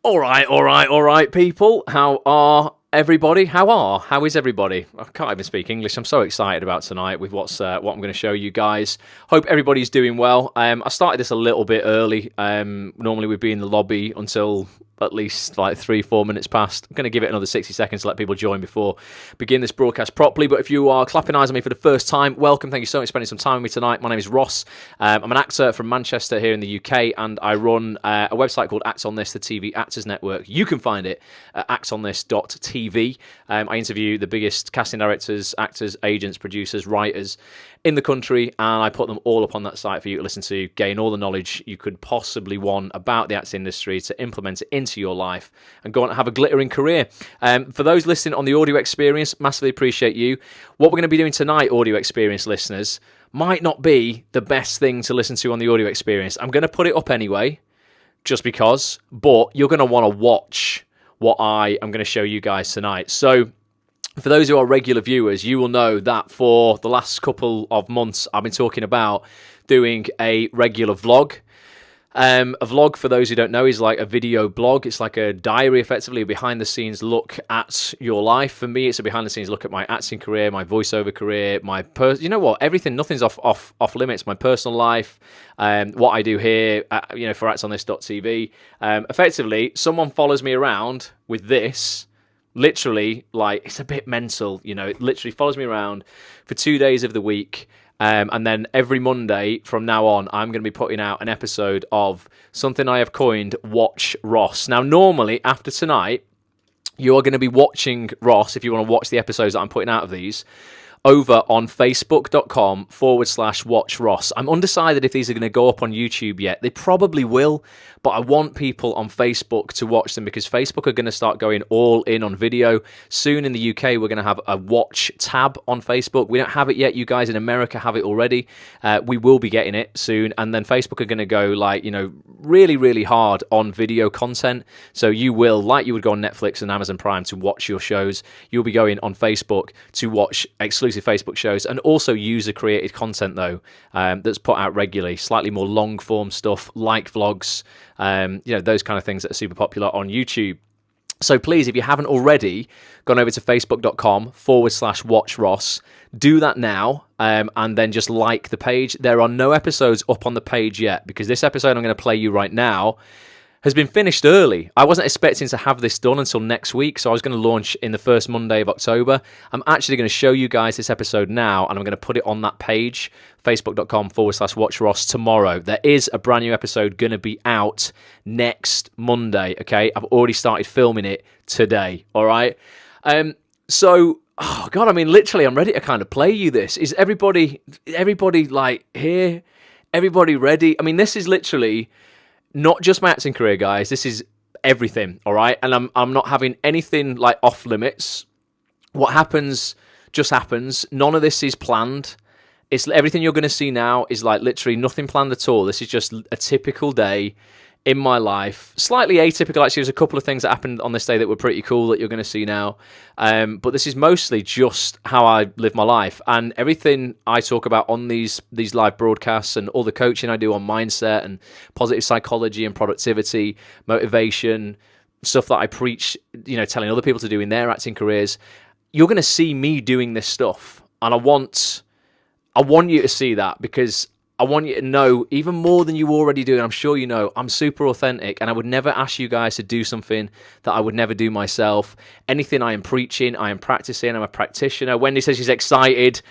All right, people. How is everybody? I can't even speak English. I'm so excited about tonight with what I'm going to show you guys. Hope everybody's doing well. I started this a little bit early. Normally we'd be in the lobby until at least like 3-4 minutes past. I'm going to give it another 60 seconds to let people join before begin this broadcast properly. But if you are clapping eyes on me for the first time, welcome. Thank you so much for spending some time with me tonight. My name is Ross. I'm an actor from Manchester here in the UK, and I run a website called Act on This, the TV Actors Network. You can find it at actonthis.tv. I interview the biggest casting directors, actors, agents, producers, writers in the country, and I put them all up on that site for you to listen to, gain all the knowledge you could possibly want about the acting industry to implement it into your life and go on and have a glittering career. For those listening on the audio experience, massively appreciate you. What we're going to be doing tonight, audio experience listeners, might not be the best thing to listen to on the audio experience. I'm going to put it up anyway, just because, but you're going to want to watch what I am going to show you guys tonight. So for those who are regular viewers, you will know that for the last couple of months, I've been talking about doing a regular vlog. A vlog, for those who don't know, is like a video blog. It's like a diary, effectively, a behind-the-scenes look at your life. For me, it's a behind-the-scenes look at my acting career, my voiceover career, you know what? Everything, nothing's off limits. My personal life, what I do here, for actonthis.tv. Effectively, someone follows me around with this. Literally, like, it's a bit mental, it literally follows me around for 2 days of the week. And then every Monday from now on, I'm going to be putting out an episode of something I have coined Watch Ross. Now, normally, after tonight, you're going to be watching Ross, if you want to watch the episodes that I'm putting out of these, over on facebook.com/Watch Ross. I'm undecided if these are going to go up on YouTube yet. They probably will, but I want people on Facebook to watch them because Facebook are going to start going all in on video. Soon in the UK, we're going to have a watch tab on Facebook. We don't have it yet. You guys in America have it already. We will be getting it soon. And then Facebook are going to go really, really hard on video content. So you will, like you would go on Netflix and Amazon Prime to watch your shows, you'll be going on Facebook to watch exclusive Facebook shows and also user-created content, though, that's put out regularly, slightly more long-form stuff like vlogs, those kind of things that are super popular on YouTube. So please, if you haven't already gone over to facebook.com/Watch Ross, do that now, and then just like the page. There are no episodes up on the page yet because this episode I'm going to play you right now has been finished early. I wasn't expecting to have this done until next week, so I was going to launch in the first Monday of October. I'm actually going to show you guys this episode now, and I'm going to put it on that page, facebook.com/Watch Ross, tomorrow. There is a brand new episode going to be out next Monday, okay? I've already started filming it today, all right? Oh God, literally, I'm ready to kind of play you this. Is everybody like here? Everybody ready? This is literally not just my acting career, guys. This is everything, all right? And I'm not having anything like off limits. What happens just happens. None of this is planned. It's everything you're going to see now is like literally nothing planned at all. This is just a typical day in my life. Slightly atypical, actually. There's a couple of things that happened on this day that were pretty cool that you're going to see now. But this is mostly just how I live my life. And everything I talk about on these live broadcasts and all the coaching I do on mindset and positive psychology and productivity, motivation, stuff that I preach, telling other people to do in their acting careers, you're going to see me doing this stuff. And I want you to see that because I want you to know, even more than you already do, and I'm sure you know, I'm super authentic, and I would never ask you guys to do something that I would never do myself. Anything I am preaching, I am practicing, I'm a practitioner. Wendy says she's excited.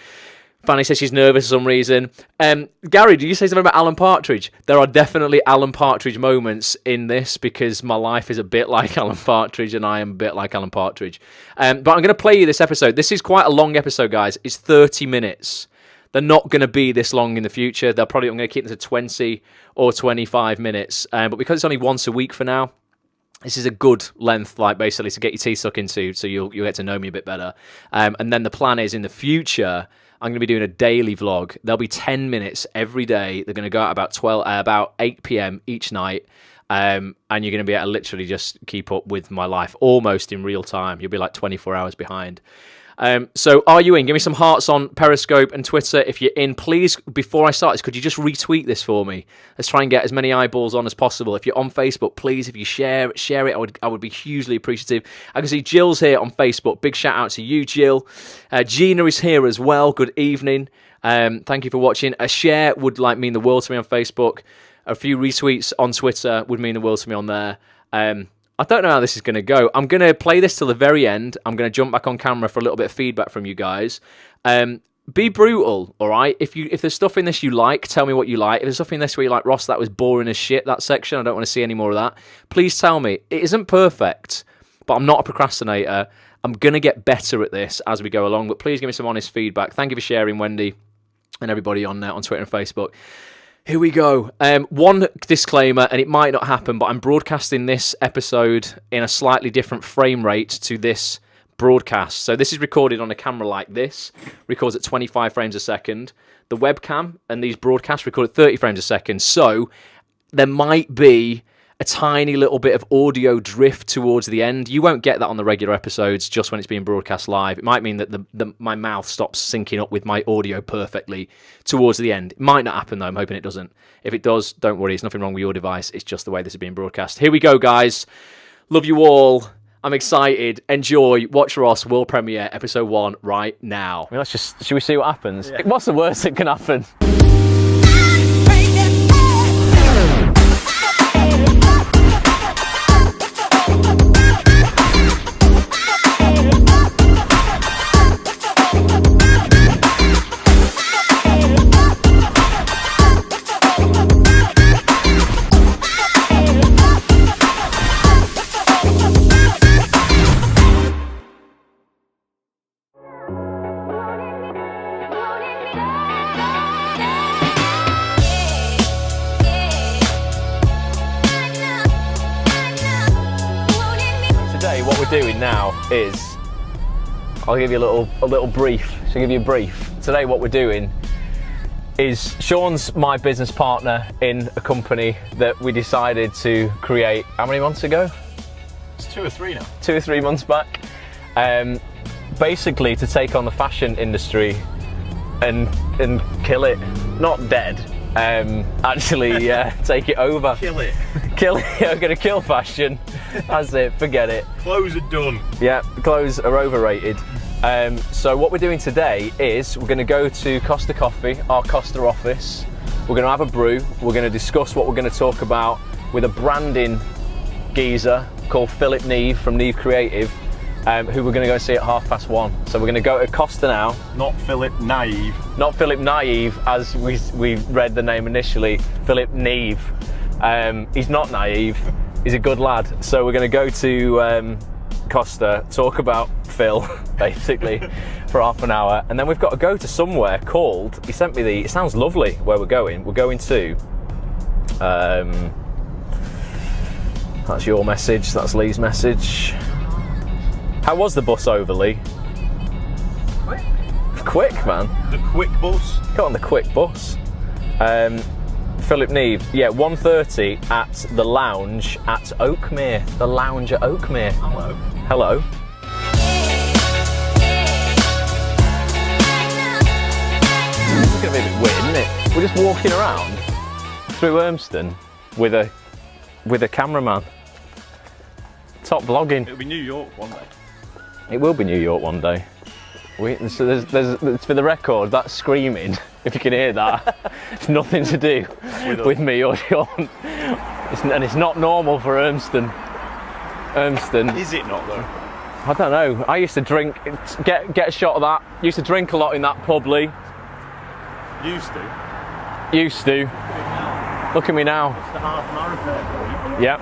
Fanny says she's nervous for some reason. Gary, did you say something about Alan Partridge? There are definitely Alan Partridge moments in this because my life is a bit like Alan Partridge, and I am a bit like Alan Partridge. But I'm going to play you this episode. This is quite a long episode, guys. It's 30 minutes. They're not going to be this long in the future. I'm going to keep them to 20 or 25 minutes. But because it's only once a week for now, this is a good length, like basically to get your teeth stuck into, so you'll get to know me a bit better. And then the plan is in the future, I'm going to be doing a daily vlog. There'll be 10 minutes every day. They're going to go out about 8 p.m. each night. and you're going to be able to literally just keep up with my life almost in real time. You'll be like 24 hours behind. So are you in? Give me some hearts on Periscope and Twitter if you're in. Please, before I start this, could you just retweet this for me? Let's try and get as many eyeballs on as possible. If you're on Facebook, please, if you share it, I would be hugely appreciative. I can see Jill's here on Facebook. Big shout out to you, Jill. Gina is here as well. Good evening. Thank you for watching. A share would mean the world to me on Facebook. A few retweets on Twitter would mean the world to me on there. I don't know how this is going to go. I'm going to play this till the very end. I'm going to jump back on camera for a little bit of feedback from you guys. Be brutal, all right? If there's stuff in this you like, tell me what you like. If there's stuff in this where you're like, Ross, that was boring as shit, that section, I don't want to see any more of that, please tell me. It isn't perfect, but I'm not a procrastinator. I'm going to get better at this as we go along, but please give me some honest feedback. Thank you for sharing, Wendy, and everybody on Twitter and Facebook. Here we go. One disclaimer, and it might not happen, but I'm broadcasting this episode in a slightly different frame rate to this broadcast. So this is recorded on a camera like this, records at 25 frames a second. The webcam and these broadcasts record at 30 frames a second. So there might be a tiny little bit of audio drift towards the end. You won't get that on the regular episodes just when it's being broadcast live. It might mean that my mouth stops syncing up with my audio perfectly towards the end. It might not happen, though. I'm hoping it doesn't. If it does, don't worry. There's nothing wrong with your device. It's just the way this is being broadcast. Here we go, guys. Love you all. I'm excited. Enjoy. Watch Ross world premiere episode 1 right now. Should we see what happens? Yeah. What's the worst that can happen? What we're doing now is, I'll give you a little brief. So I'll give you a brief. Today what we're doing is, Sean's my business partner in a company that we decided to create, how many months ago? It's 2 or 3 now. 2 or 3 months back. Basically to take on the fashion industry and kill it. Not dead. Actually take it over. Kill it. Kill it. I'm going to kill fashion. That's it, forget it. Clothes are done. Yeah, clothes are overrated. So what we're doing today is we're going to go to Costa Coffee, our Costa office. We're going to have a brew. We're going to discuss what we're going to talk about with a branding geezer called Philip Neve from Neve Creative, who we're going to go see at 1:30. So we're going to go to Costa now. Not Philip Naive. Not Philip Naive, as we read the name initially. Philip Neve. He's not naive. He's a good lad. So we're going to go to Costa, talk about Phil, basically, for half an hour. And then we've got to go to somewhere called, he sent me it sounds lovely where we're going. We're going to, that's your message, that's Lee's message. How was the bus over, Lee? Quick, man. The quick bus. Got on the quick bus. Philip Neve, yeah, 1:30 at the lounge at Oakmere. The lounge at Oakmere. Hello. Hello. It's going to be a bit weird, isn't it? We're just walking around through Urmston with a cameraman. Top vlogging. It'll be New York one day. It will be New York one day. So there's for the record, that screaming, if you can hear that, it's nothing to do with me or Sean. And it's not normal for Urmston. Is it not though? I don't know. I used to drink, get a shot of that. Used to drink a lot in that pub, Lee. Used to? Used to. Look at me now. It's the half marathon. Yep.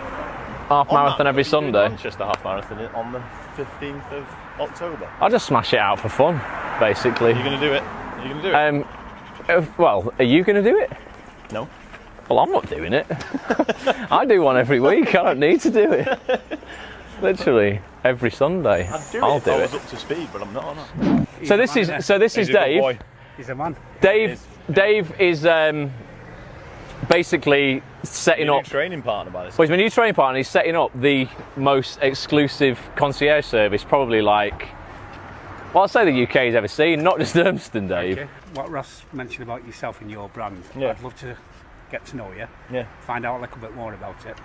Half marathon every Sunday. Manchester half marathon on the 15th of October. I'll just smash it out for fun, basically. Are you going to do it? Are you going to do it? Well, are you going to do it? No. Well, I'm not doing it. I do one every week. I don't need to do it. Literally every Sunday. I'll do it. I was up to speed, but I'm not on it. So this is Dave. He's a man. Dave is basically setting Your up. new training partner by this. Well, he's my new training partner. He's setting up the most exclusive concierge service, probably like, well, I'd say the UK's ever seen, not just Urmston, Dave. Okay. What Ross mentioned about yourself and your brand, Yeah. I'd love to get to know you, Yeah. find out a little bit more about it,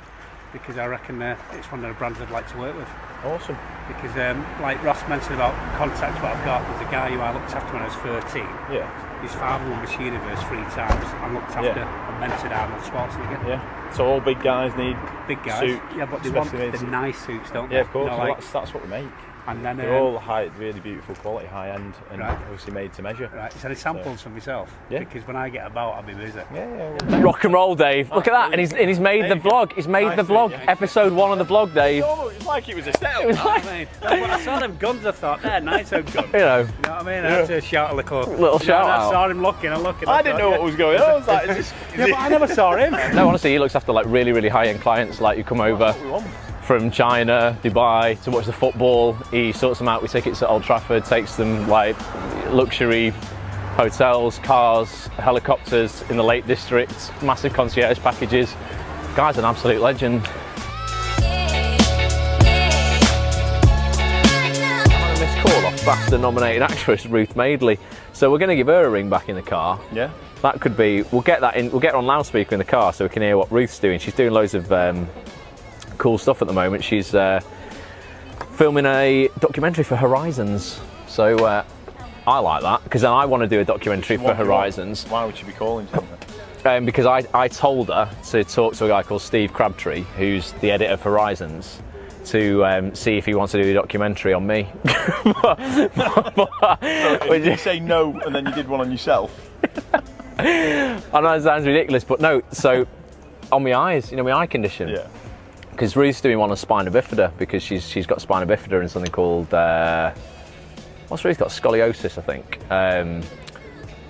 because I reckon it's one of the brands I'd like to work with. Awesome. Because like Ross mentioned about contacts, what I've got, there's a guy who I looked after when I was 13. Yeah. His father won Miss Universe 3 times and looked after and mentored Arnold Schwarzenegger. Yeah. So all big guys need Big guys. suit, Yeah, but they want specimens. the nice suits, don't they? Yeah, of course. You know, Well, like, that's what we make. and then, They're all really beautiful quality, high end, and Right. obviously made to measure. right, is there any samples for myself? Yeah. Because when I get about, I'll be busy. Yeah. Rock and roll, Dave. Look at that, and he's made the vlog. He's made the vlog. Episode 1 of the vlog, Dave. It's like it was a setup. It was like, I mean, when I saw them guns, I thought, they're nice guns. you know, You know what I mean? I had to shout a little shout I out. saw him looking and looking. I didn't know what was going on. I was like, is this, Yeah, but I never saw him. no, honestly, he looks after like really high-end clients, like who come over from China, Dubai to watch the football. He sorts them out with tickets at Old Trafford, takes them like luxury hotels, cars, helicopters in the Lake District, massive concierge packages. Guy's an absolute legend. I had a missed call off BAFTA nominated actress Ruth Madeley, so we're going to give her a ring back in the car. Yeah. That could be. We'll get her on loudspeaker in the car so we can hear what Ruth's doing. She's doing loads of cool stuff at the moment. She's filming a documentary for Horizons, so I like that because then I want to do a documentary for Horizons. Why would you be calling something? Because I told her to talk to a guy called Steve Crabtree, who's the editor of Horizons, to see if he wants to do a documentary on me. Did you say no and then you did one on yourself? I know it sounds ridiculous, but no. So on my eyes, my eye condition. Yeah. Because Ruth's doing one on spina bifida because she's got spina bifida and something called what's Ruth got? Scoliosis, I think.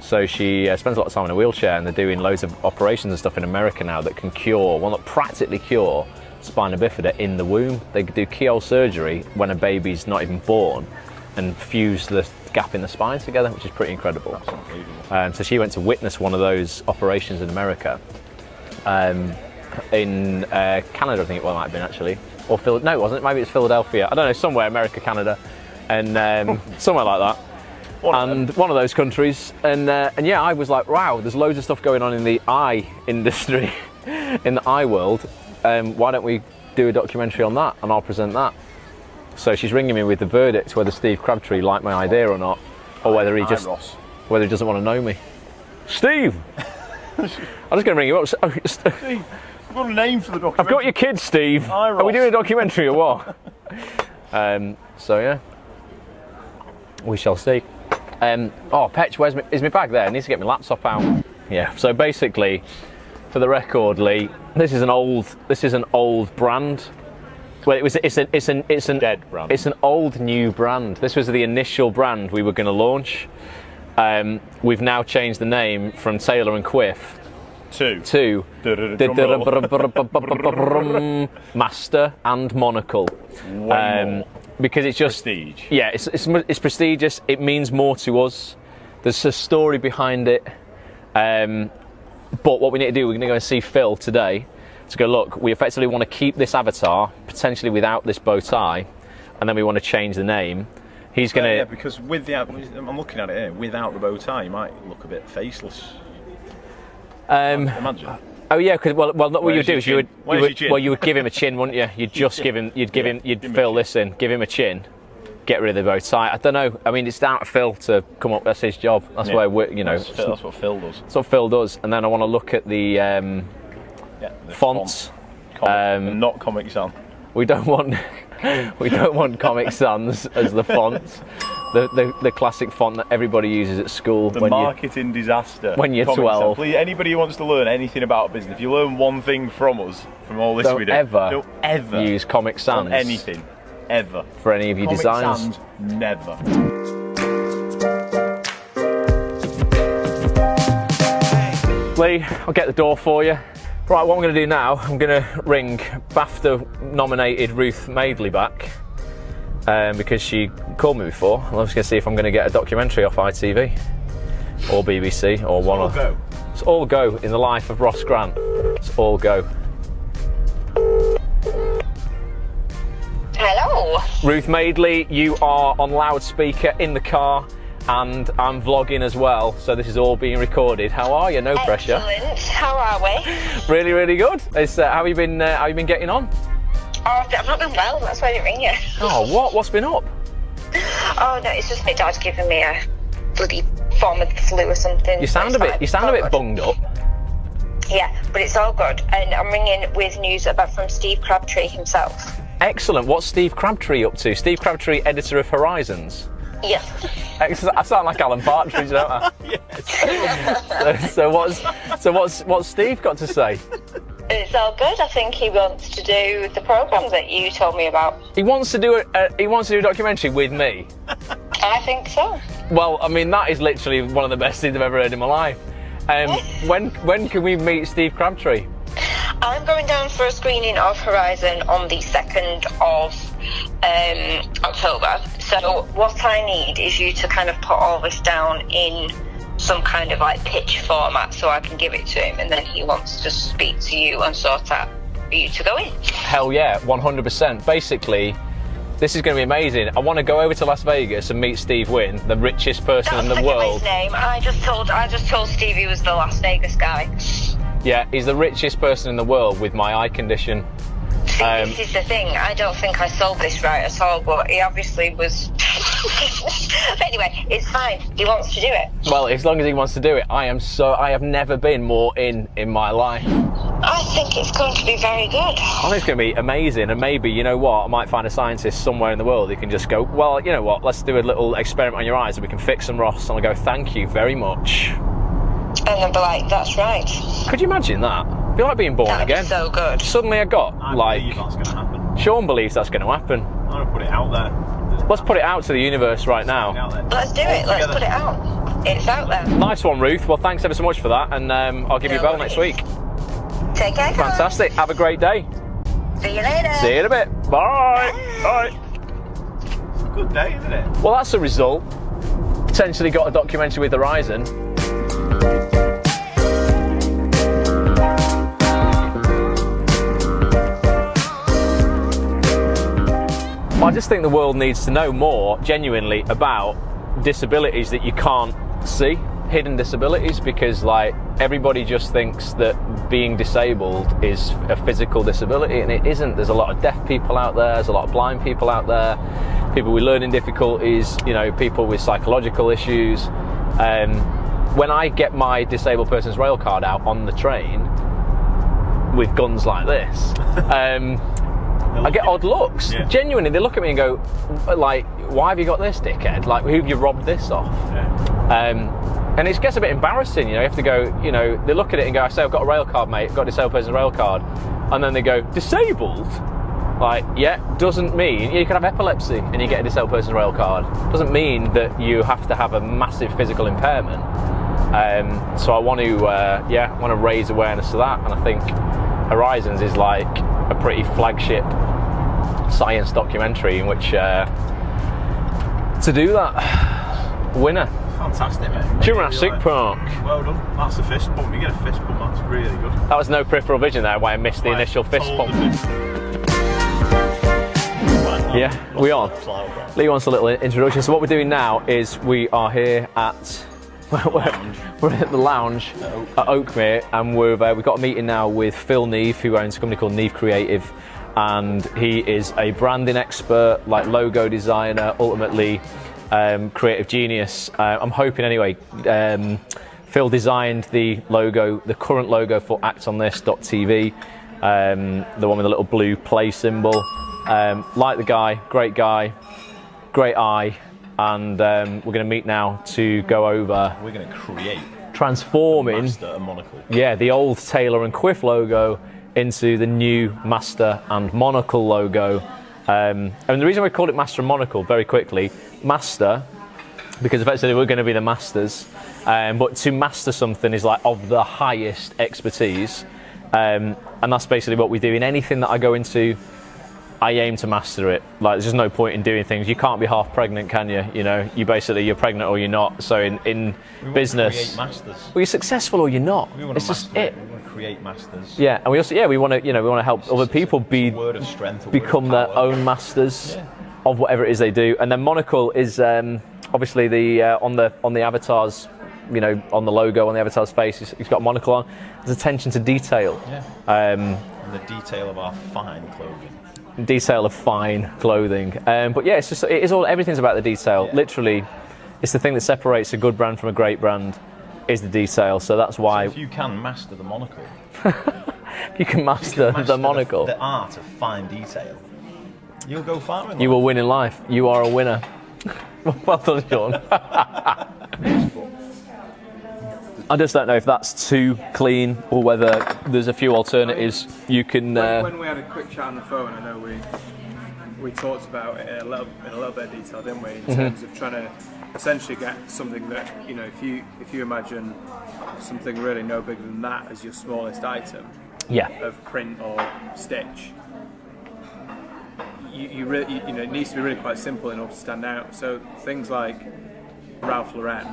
So she spends a lot of time in a wheelchair, and they're doing loads of operations and stuff in America now that can cure, well, not practically cure, spina bifida in the womb. They do keyhole surgery when a baby's not even born and fuse the gap in the spine together, which is pretty incredible. That's unbelievable. So she went to witness one of those operations in America. In Canada, I think it might have been actually, or no, it wasn't. Maybe it's Philadelphia. I don't know, somewhere, America, Canada, and somewhere like that. One of those countries, and yeah, I was like, wow, there's loads of stuff going on in the eye industry, in the eye world. Why don't we do a documentary on that, and I'll present that. So she's ringing me with the verdict whether Steve Crabtree liked my idea or not, or whether he doesn't want to know me. Steve, I'm just going to ring you up. Steve, I've got a name for the documentary. I've got your kids, Steve. Are we doing a documentary or what? So yeah, we shall see. Petch, is my bag there? I need to get my laptop out. Yeah. So basically, for the record, Lee, this is an old brand. Well, it's an dead brand. It's an old new brand. This was the initial brand we were going to launch. We've now changed the name from Taylor and Quiff to Master and Monocle. Because it's just prestige. Yeah, it's prestigious. It means more to us. There's a story behind it. But what we need to do, we're going to go and see Phil today to go, look, we effectively want to keep this avatar potentially without this bow tie, and then we want to change the name. He's going to... Yeah, because with the... I'm looking at it here. Without the bow tie, you might look a bit faceless. Imagine. Oh yeah, because what you would do is you would give him a chin, wouldn't you? You'd just give him, you'd Phil this in, give him a chin, get rid of the bow tie. I don't know. I mean, it's down to Phil to come up. That's his job. That's where that's what Phil does. That's what Phil does. And then I want to look at the fonts. Not Comic Sans. We don't want Comic Sans as the font. The classic font that everybody uses at school. The marketing disaster. When you're 12. Please, anybody who wants to learn anything about business, if you learn one thing from us, from all this we do, don't ever use Comic Sans on anything, ever. For any of your designs. Sans, never. Lee, I'll get the door for you. Right, what I'm going to do now, I'm going to ring BAFTA-nominated Ruth Madeley back. Because she called me before. I'm just going to see if I'm going to get a documentary off ITV or BBC or one of. Go. It's all go in the life of Ross Grant. Let's all go. Hello. Ruth Madeley, you are on loudspeaker in the car, and I'm vlogging as well, so this is all being recorded. How are you? No pressure. Excellent. How are we? Really, really good. How have you been getting on? Oh, I've not been well. That's why I didn't ring you. Oh, what? What's been up? Oh no, it's just my dad's giving me a bloody form of the flu or something. You sound a bit bunged up. Yeah, but it's all good. And I'm ringing with news from Steve Crabtree himself. Excellent. What's Steve Crabtree up to? Steve Crabtree, editor of Horizons. Yes. I sound like Alan Partridge, don't I? Yes. So what's Steve got to say? It's all good. I think he wants to do the programme that you told me about. He wants to do a documentary with me. I think so. Well, I mean, that is literally one of the best things I've ever heard in my life. When can we meet Steve Crabtree? I'm going down for a screening of Horizon on the 2nd of October. So what I need is you to kind of put all this down in some kind of like pitch format so I can give it to him, and then he wants to speak to you and sort out for you to go in. Hell yeah, 100%. Basically, this is going to be amazing. I want to go over to Las Vegas and meet Steve Wynn, the richest person in the world. His name. I just told Steve he was the Las Vegas guy. Yeah, he's the richest person in the world with my eye condition. This is the thing. I don't think I sold this right at all, but he obviously was. But anyway, it's fine. He wants to do it. Well, as long as he wants to do it, I have never been more in my life. I think it's going to be very good. I think it's going to be amazing, and maybe, you know what, I might find a scientist somewhere in the world who can just go, well, you know what, let's do a little experiment on your eyes and we can fix them, Ross. And I'll go, thank you very much. And then be like, that's right. Could you imagine that? It'd be like being born That'd again. Be so good. Suddenly I got, I believe that's going to happen. Sean believes that's going to happen. I'm going to put it out there. Let's put it out to the universe right now. Let's do it. Let's put it out. It's out there. Nice one, Ruth. Well, thanks ever so much for that, and I'll give you a bell next week. Take care. Fantastic. Have a great day. See you later. See you in a bit. Bye. Bye. It's a good day, isn't it? Well, that's a result. Potentially got a documentary with Horizon. I just think the world needs to know more, genuinely, about disabilities that you can't see, hidden disabilities, because like everybody just thinks that being disabled is a physical disability, and it isn't. There's a lot of deaf people out there, there's a lot of blind people out there, people with learning difficulties, you know, people with psychological issues. When I get my disabled person's rail card out on the train with guns like this, I get odd looks. Yeah. Genuinely, they look at me and go, like, why have you got this, dickhead? Like, who have you robbed this off? Yeah. And it gets a bit embarrassing, you know. You have to go, you know, they look at it and go, I say, I've got a rail card, mate. I've got a disabled person's rail card. And then they go, disabled? Like, yeah, doesn't mean you can have epilepsy and you get a disabled person's rail card. Doesn't mean that you have to have a massive physical impairment. So I want to raise awareness of that. And I think Horizons is like a pretty flagship science documentary in which to do that. Winner. Fantastic, mate. Jurassic Park. Well done. That's a fist bump. You get a fist bump. That's really good. That was no peripheral vision there, where I missed the initial fist bump. Yeah, we on. Lee wants a little introduction. So what we're doing now is we are here at we're at the lounge at Oakmere, and we've got a meeting now with Phil Neve, who owns a company called Neve Creative, and he is a branding expert, like logo designer, ultimately creative genius. I'm hoping anyway. Phil designed the logo, the current logo for actonthis.tv, the one with the little blue play symbol. Like the guy, great eye. And we're going to meet now to go over. We're going to create transforming Master and Monocle. Yeah, the old Taylor and Quiff logo into the new Master and Monocle logo. And the reason we called it Master and Monocle, very quickly, Master, because effectively we're going to be the masters. But to master something is like of the highest expertise, and that's basically what we do in anything that I go into. I aim to master it. Like, there's just no point in doing things. You can't be half pregnant, can you? You know, you're pregnant or you're not. So in business, create masters. well, you're successful or you're not. We want it's to just master it. We want to create masters. Yeah, and we also we want to help other people word of strength, become their own masters of whatever it is they do. And then monocle is obviously the on the avatars, on the logo on the avatar's face, he's got a monocle on. There's attention to detail. Yeah. And the detail of our fine clothing. Detail of fine clothing. But yeah, everything's about the detail. Yeah. Literally, it's the thing that separates a good brand from a great brand is the detail. So that's why. So if you can master the monocle, you can master the monocle. The art of fine detail. You'll go far in life. You will win in life. You are a winner. Well done, Sean. I just don't know if that's too clean or whether there's a few alternatives you can. When we had a quick chat on the phone, I know we talked about it in a little bit of detail, didn't we? In terms of trying to essentially get something that if you imagine something really no bigger than that as your smallest item of print or stitch. You really, it needs to be really quite simple in order to stand out. So things like Ralph Lauren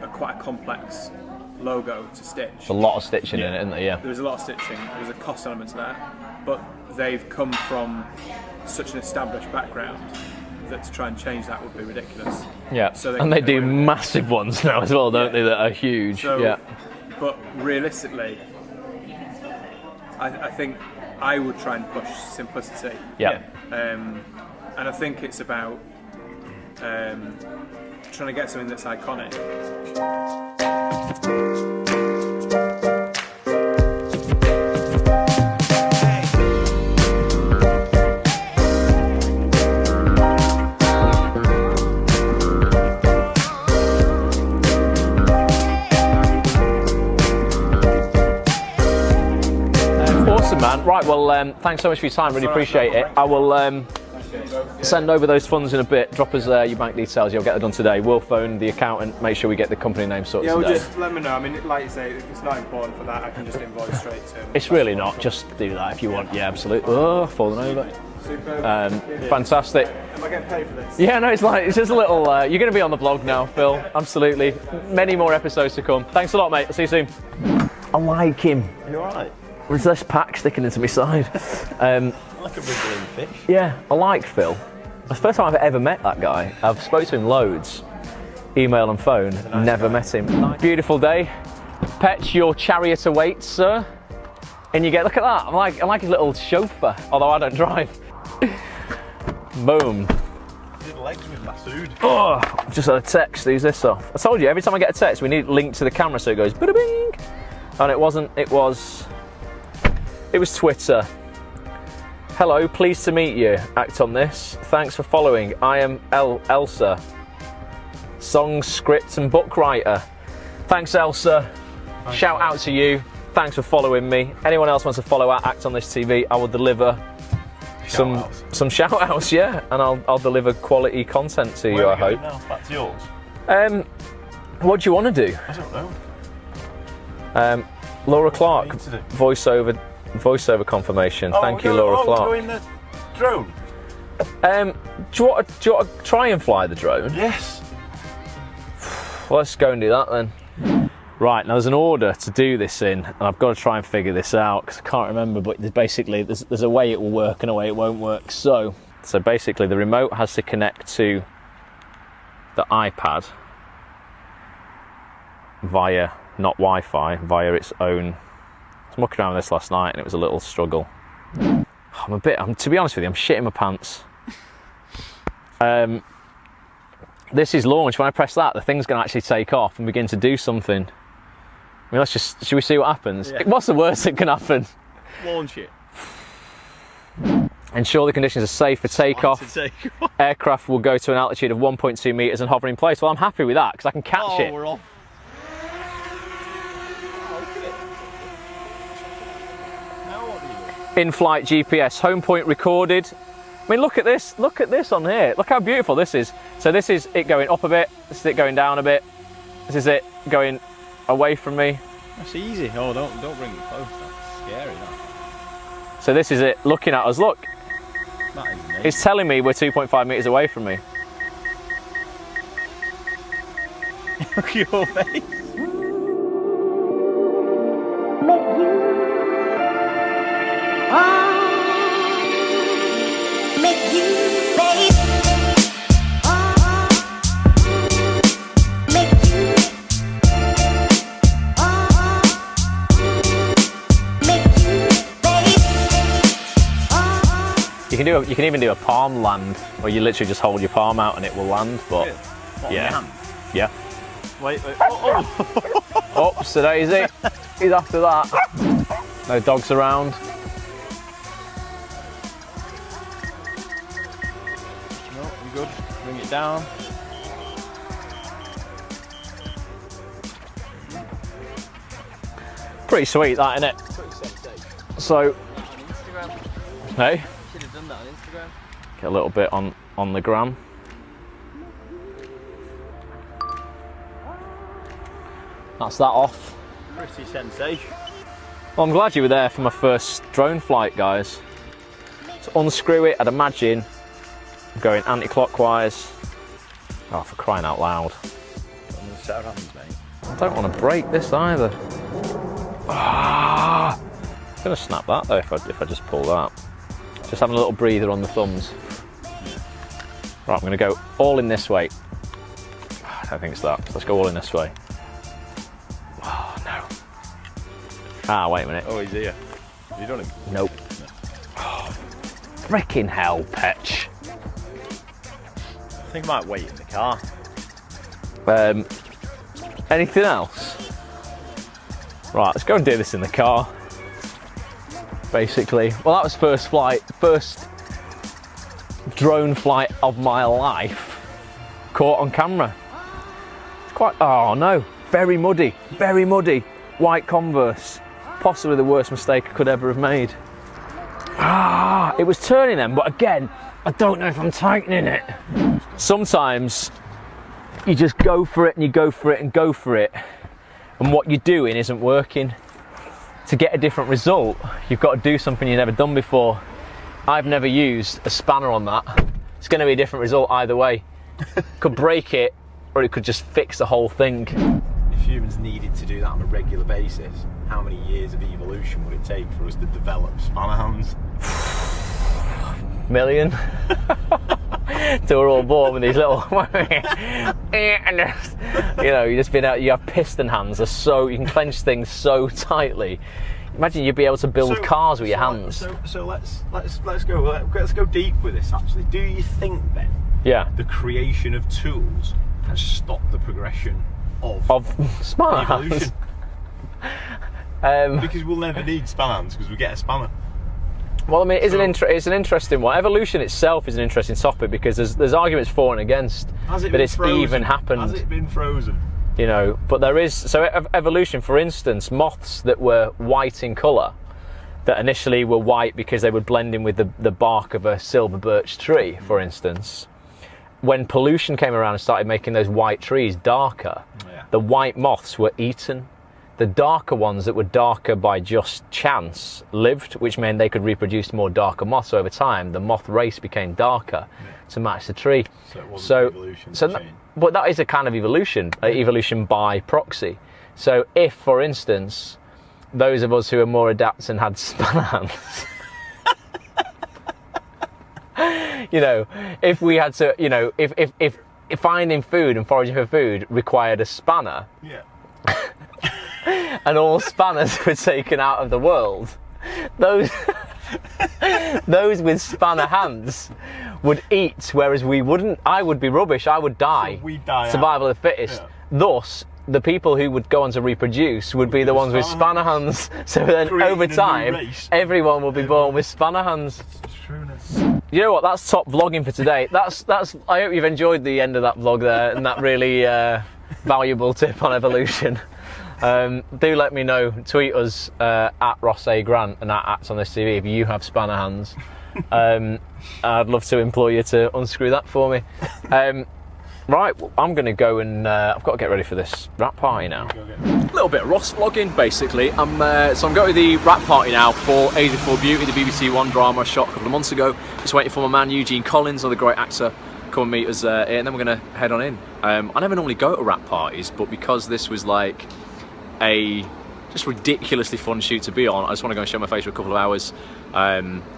are quite a complex logo to stitch. A lot of stitching in it, isn't there? Yeah. There's a lot of stitching. There's a cost element to that, but they've come from such an established background that to try and change that would be ridiculous. Yeah. So and they do massive ones now as well, don't they? That are huge. So, but realistically, I think I would try and push simplicity. Yeah. And I think it's about trying to get something that's iconic. Awesome, man. Right, well, thanks so much for your time. Really appreciate it. I will send over those funds in a bit. Drop us your bank details. You'll get it done today. We'll phone the accountant, make sure we get the company name sorted Yeah, well, today. just let me know. I mean, like you say, if it's not important for that, I can just invoice straight to him. It's really not. Just do that if you want. Yeah, absolutely. Oh, falling over. Super. Fantastic. Am I getting paid for this? Yeah, no, it's just a little. You're going to be on the blog now, Phil. Absolutely. Many more episodes to come. Thanks a lot, mate. I'll see you soon. I like him. Are you alright? There's this pack sticking into my side. Like a wriggling fish. Yeah, I like Phil. It's the first time I've ever met that guy. I've spoken to him loads, email and phone, never met him. Beautiful day. Petch, your chariot awaits, sir. And you get, look at that, I'm like his little chauffeur, although I don't drive. Boom. Did legs with Masood. Oh, just had a text, who's this off? I told you, every time I get a text, we need it linked to the camera so it goes bada bing. And it wasn't, it was Twitter. Hello, pleased to meet you. Act on this. Thanks for following. I am Elsa. Song, script and book writer. Thanks, Elsa. Shout out to you. Thanks for following me. Anyone else wants to follow Act on This TV, I will deliver some shout outs, yeah. And I'll deliver quality content to you, I hope. Now? Back to yours. What do you want to do? I don't know. Laura Clark, What do you need to voiceover confirmation. Thank you, Laura Clark. Go in the drone. Do you want to try and fly the drone? Yes. Well, let's go and do that then. Right, now there's an order to do this in, and I've got to try and figure this out because I can't remember, but there's a way it will work and a way it won't work. So basically the remote has to connect to the iPad via, not Wi-Fi, via its own. I was mucking around with this last night and it was a little struggle. To be honest with you, I'm shitting my pants. This is launch. When I press that, the thing's going to actually take off and begin to do something. I mean, should we see what happens? Yeah. What's the worst that can happen? Launch it. Ensure the conditions are safe for takeoff. Aircraft will go to an altitude of 1.2 meters and hover in place. Well, I'm happy with that because I can catch it. We're off. In-flight GPS, home point recorded. I mean, look at this on here. Look how beautiful this is. So this is it going up a bit, this is it going down a bit, this is it going away from me. That's easy. Oh, don't bring it close. That's scary, that. So this is it looking at us, look. That is amazing. It's telling me we're 2.5 meters away from me. Look at your face. Make you You can even do a palm land, where you literally just hold your palm out and it will land. But yeah, yeah. Wait. Oh. Oops, so daisy. He's after that. No dogs around. No, I'm good. Bring it down. Pretty sweet, that, isn't it? So, hey, Should have done that on Instagram. get a little bit on the gram. That's that off. Pretty sensation. Well, I'm glad you were there for my first drone flight, guys. So unscrew it, I'd imagine going anti-clockwise. Oh, for crying out loud. I'm gonna set our hands, mate. I don't want to break this either. Ah, I'm gonna snap that though if I just pull that. Just having a little breather on the thumbs. Right, I'm gonna go all in this way. I don't think it's that. Let's go all in this way. Oh no. Ah, wait a minute. Oh, he's here. Have you done him? Nope. No. Oh, frickin' hell, Petch. I think I might wait in the car. Anything else? Right, let's go and do this in the car. Basically. Well, that was first drone flight of my life. Caught on camera. It's quite, oh no, very muddy, very muddy. White Converse. Possibly the worst mistake I could ever have made. Ah, it was turning them, but again, I don't know if I'm tightening it. Sometimes you just go for it and you go for it and go for it, and what you're doing isn't working. To get a different result, you've got to do something you've never done before. I've never used a spanner on that. It's going to be a different result either way. Could break it, or it could just fix the whole thing. If humans needed to do that on a regular basis, how many years of evolution would it take for us to develop spanner hands? Million. Till we're all born with these little, you know, you have piston hands. They're so, you can clench things so tightly. Imagine you'd be able to build cars with your hands. So let's go deep with this. Actually, do you think then? Yeah. The creation of tools has stopped the progression of spanner evolution? hands. Because we'll never need spanner hands because we get a spanner. Well, I mean, it's an interesting one. Evolution itself is an interesting topic because there's arguments for and against that it's even happened. Has it been frozen? You know, but there is, so evolution, for instance, moths that were white in colour, that initially were white because they would blend in with the bark of a silver birch tree, for instance. When pollution came around and started making those white trees darker, the white moths were eaten. The darker ones that were darker by just chance lived, which meant they could reproduce more darker moths. So over time, the moth race became darker to match the tree. So it wasn't evolution. But that is a kind of evolution, evolution by proxy. So if, for instance, those of us who are more adept and had spanner hands, you know, if we had to, you know, if finding food and foraging for food required a spanner, and all spanners were taken out of the world, those with spanner hands would eat, whereas we wouldn't. I would be rubbish. I would die. So we'd die Survival out. of the fittest. Thus, the people who would go on to reproduce would be the ones with spanner hands. So then, over time, everyone will be born with spanner hands. You know what? That's top vlogging for today. That's. I hope you've enjoyed the end of that vlog there and that really valuable tip on evolution. Do let me know. Tweet us at Ross A. Grant and at Acts on this TV if you have spanner hands. I'd love to implore you to unscrew that for me. Right, I'm going to go and I've got to get ready for this rap party now. A little bit of Ross vlogging, basically. So I'm going to the rap party now for Age Before Beauty, the BBC One drama I shot a couple of months ago. Just waiting for my man Eugene Collins, another great actor, come and meet us here, and then we're going to head on in. I never normally go to rap parties, but because this was like a just ridiculously fun shoot to be on, I just want to go and show my face for a couple of hours,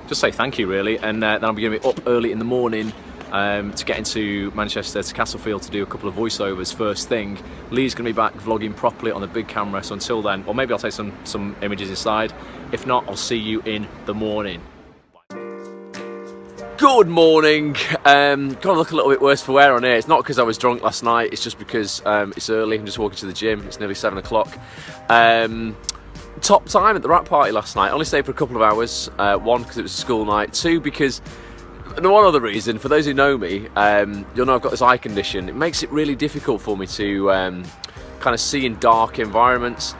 just say thank you really, and then I'm going to be up early in the morning to get into Manchester to Castlefield to do a couple of voiceovers first thing. Lee's going to be back vlogging properly on the big camera, so until then, or maybe I'll take some images inside. If not, I'll see you in the morning. Good morning. Gotta look a little bit worse for wear on here. It's not because I was drunk last night, it's just because it's early. I'm just walking to the gym. It's nearly 7 o'clock. Top time at the rap party last night. Only stayed for a couple of hours. One, because it was a school night. Two, because, and one other reason, for those who know me, you'll know I've got this eye condition. It makes it really difficult for me to kind of see in dark environments.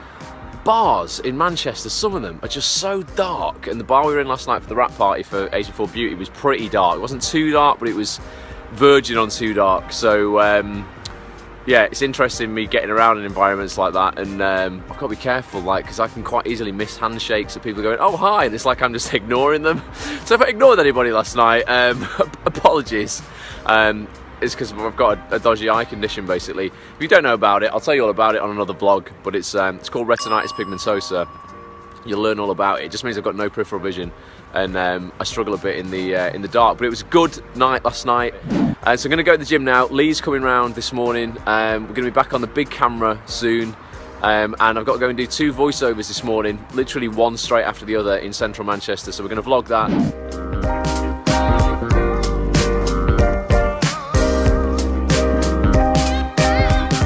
Bars in Manchester, some of them are just so dark, and the bar we were in last night for the rap party for Age Before Beauty was pretty dark. It wasn't too dark, but it was verging on too dark. So yeah, it's interesting me getting around in environments like that, and I've got to be careful, like, because I can quite easily miss handshakes of people going, oh hi, and it's like I'm just ignoring them. So if I ignored anybody last night, apologies. It's because I've got a dodgy eye condition, basically. If you don't know about it, I'll tell you all about it on another vlog, but it's called retinitis pigmentosa. You'll learn all about it. It just means I've got no peripheral vision, and I struggle a bit in the dark. But it was a good night last night, so I'm going to go to the gym now. Lee's coming round this morning. We're going to be back on the big camera soon, and I've got to go and do 2 voiceovers this morning, literally one straight after the other in central Manchester. So we're going to vlog that.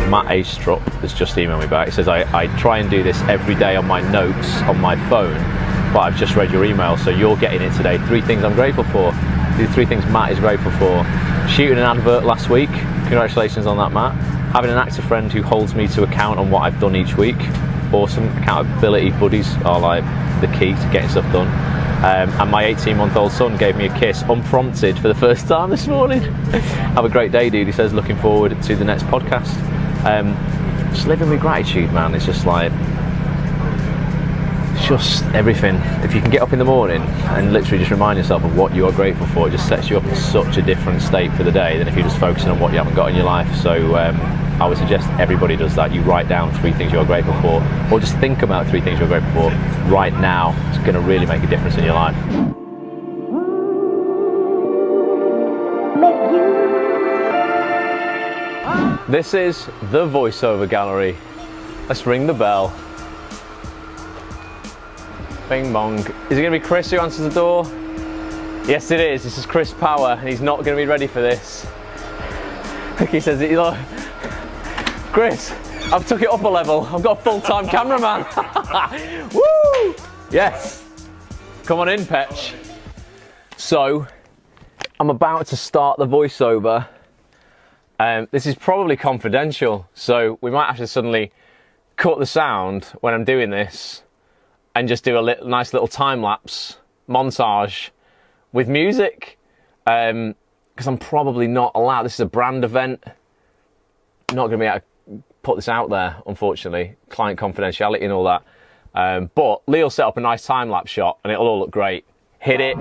Matt Astrup has just emailed me back. He says, I try and do this every day on my notes on my phone, but I've just read your email, so you're getting it today. 3 things I'm grateful for. The 3 things Matt is grateful for. Shooting an advert last week. Congratulations on that, Matt. Having an actor friend who holds me to account on what I've done each week. Awesome. Accountability buddies are like the key to getting stuff done. And my 18-month-old son gave me a kiss unprompted for the first time this morning. Have a great day, dude. He says, looking forward to the next podcast. Just living with gratitude, man. It's just like, it's just everything. If you can get up in the morning and literally just remind yourself of what you are grateful for, it just sets you up in such a different state for the day than if you're just focusing on what you haven't got in your life. So I would suggest everybody does that. You write down 3 things you are grateful for, or just think about 3 things you're grateful for right now. It's going to really make a difference in your life. This is the voiceover gallery. Let's ring the bell. Bing bong. Is it going to be Chris who answers the door? Yes, it is. This is Chris Power, and he's not going to be ready for this. He says, Chris, I've took it up a level. I've got a full-time cameraman. Woo! Yes. Come on in, Petch. So, I'm about to start the voiceover. This is probably confidential, so we might have to suddenly cut the sound when I'm doing this and just do a nice little time-lapse montage with music, because I'm probably not allowed. This is a brand event. I'm not going to be able to put this out there, unfortunately, client confidentiality and all that. But Lee will set up a nice time-lapse shot and it'll all look great. Hit it.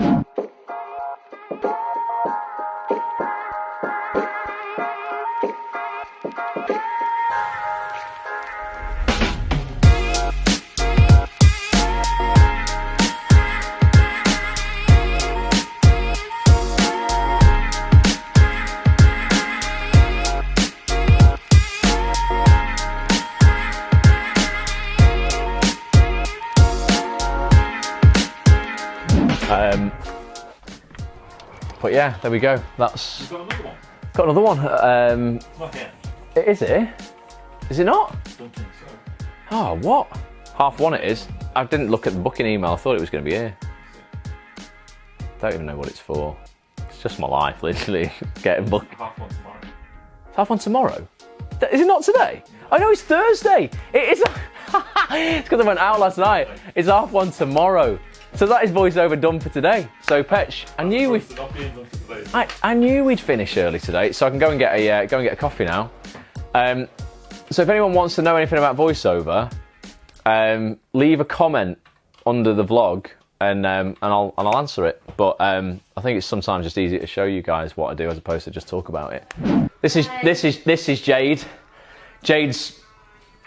But yeah, there we go. That's. You've got another one? Got another one. Not yet. Is it? Is it not? Don't think so. Oh, what? 1:30 it is. I didn't look at the booking email. I thought it was going to be here. Don't even know what it's for. It's just my life, literally. Getting booked. 1:30 tomorrow. It's 1:30 tomorrow? Is it not today? I know it's Thursday. It is. It's because I went out last night. It's 1:30 tomorrow. So that is voiceover done for today. So Petch, I knew we'd finish early today, so I can go and get a coffee now. So if anyone wants to know anything about voiceover, leave a comment under the vlog, and I'll answer it. But I think it's sometimes just easier to show you guys what I do as opposed to just talk about it. This is Jade. Jade's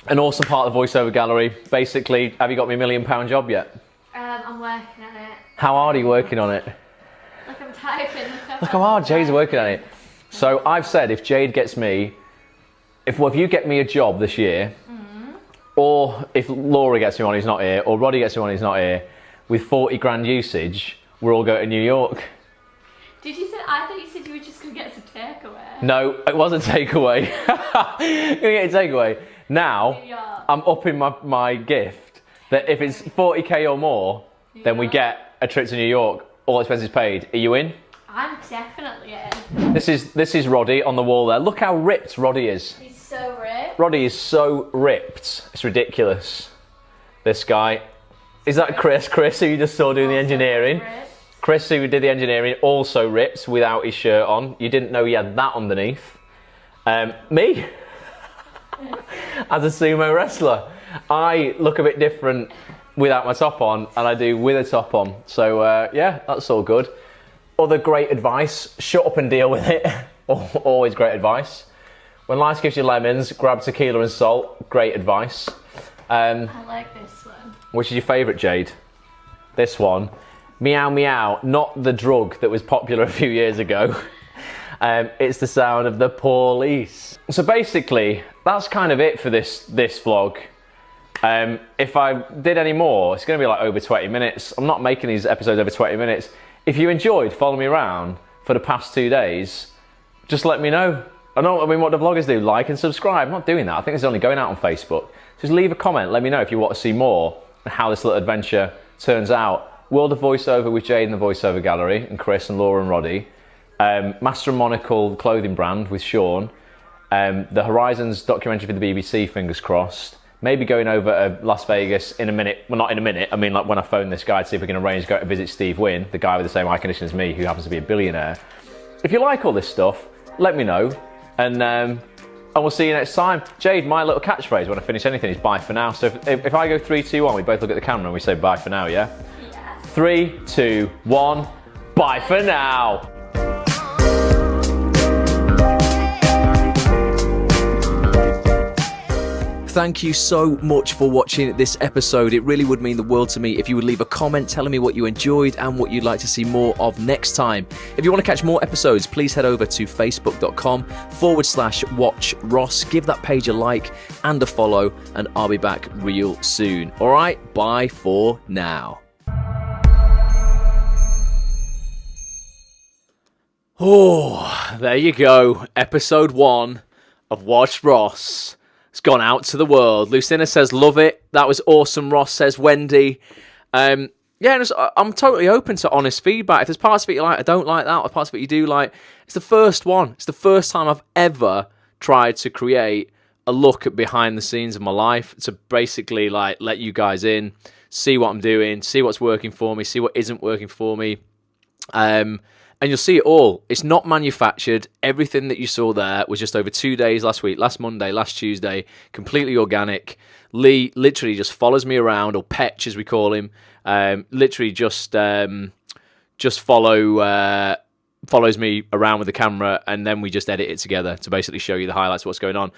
an awesome part of the voiceover gallery. Basically, have you got me £1 million job yet? I'm working on it. How hard are you working on it? Like I'm typing. Look how hard Jade's working on it. So I've said if Jade gets me, if you get me a job this year, or if Laura gets me one who's not here, or Roddy gets me one who's not here, with 40 grand usage, we're all going to New York. Did you say? I thought you said you were just gonna get some takeaway. No, it wasn't takeaway. Gonna get a takeaway. Now, Yeah. I'm upping my gift that if it's 40k or more, then we get a trip to New York, all expenses paid. Are you in? I'm definitely in. This is Roddy on the wall there. Look how ripped Roddy is. He's so ripped. Roddy is so ripped. It's ridiculous. This guy. Is that Chris? Chris, who you just saw doing the engineering. Ripped. Chris, who did the engineering, also ripped without his shirt on. You didn't know he had that underneath. Me, as a sumo wrestler, I look a bit different without my top on, and I do with a top on. So yeah, that's all good. Other great advice: shut up and deal with it. Always great advice. When life gives you lemons, grab tequila and salt. Great advice. I like this one. Which is your favourite, Jade? This one. Meow meow, not the drug that was popular a few years ago. It's the sound of the police. So basically, that's kind of it for this vlog. If I did any more, it's going to be like over 20 minutes. I'm not making these episodes over 20 minutes. If you enjoyed following me around for the past 2 days, just let me know. I mean, what the vloggers do, like and subscribe. I'm not doing that. I think it's only going out on Facebook. Just leave a comment. Let me know if you want to see more and how this little adventure turns out. World of Voiceover with Jade in the Voiceover Gallery, and Chris and Laura and Roddy. Master and Monocle clothing brand with Sean. The Horizons documentary for the BBC, fingers crossed. Maybe going over to Las Vegas in a minute. Well, not in a minute. I mean, like when I phone this guy to see if we can arrange to go to visit Steve Wynn, the guy with the same eye condition as me, who happens to be a billionaire. If you like all this stuff, let me know. And we'll see you next time. Jade, my little catchphrase when I finish anything is bye for now. So if I go 3, 2, 1, we both look at the camera and we say bye for now, yeah? 3, 2, 1, bye for now. Thank you so much for watching this episode. It really would mean the world to me if you would leave a comment telling me what you enjoyed and what you'd like to see more of next time. If you want to catch more episodes, please head over to facebook.com/watchross. Give that page a like and a follow, and I'll be back real soon. All right, bye for now. Oh, there you go. Episode 1 of Watch Ross. It's gone out to the world. Lucinda says, love it. That was awesome, Ross, says Wendy. Yeah, I'm totally open to honest feedback. If there's parts of it you like, I don't like that, or parts of it you do like. It's the first one. It's the first time I've ever tried to create a look at behind the scenes of my life, to basically like let you guys in, see what I'm doing, see what's working for me, see what isn't working for me. And you'll see it all. It's not manufactured. Everything that you saw there was just over 2 days last week, last Monday, last Tuesday, completely organic. Lee literally just follows me around, or Petch as we call him. Literally just follows me around with the camera, and then we just edit it together to basically show you the highlights of what's going on.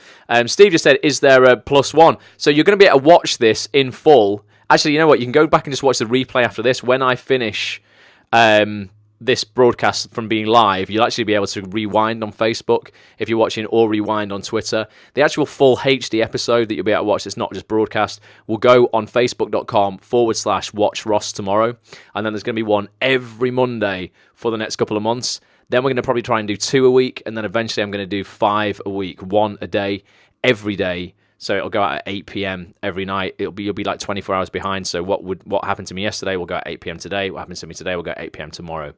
Steve just said, is there a +1? So you're going to be able to watch this in full. Actually, you know what? You can go back and just watch the replay after this. When I finish this broadcast from being live, you'll actually be able to rewind on Facebook if you're watching, or rewind on Twitter. The actual full HD episode that you'll be able to watch, it's not just broadcast, will go on facebook.com/watchross tomorrow. And then there's going to be one every Monday for the next couple of months. Then we're going to probably try and do 2 a week. And then eventually I'm going to do 5 a week, 1 a day, every day. So it'll go out at 8 p.m. every night. You'll be like 24 hours behind. So what happened to me yesterday will go at 8 p.m. today. What happens to me today will go at 8 p.m. tomorrow.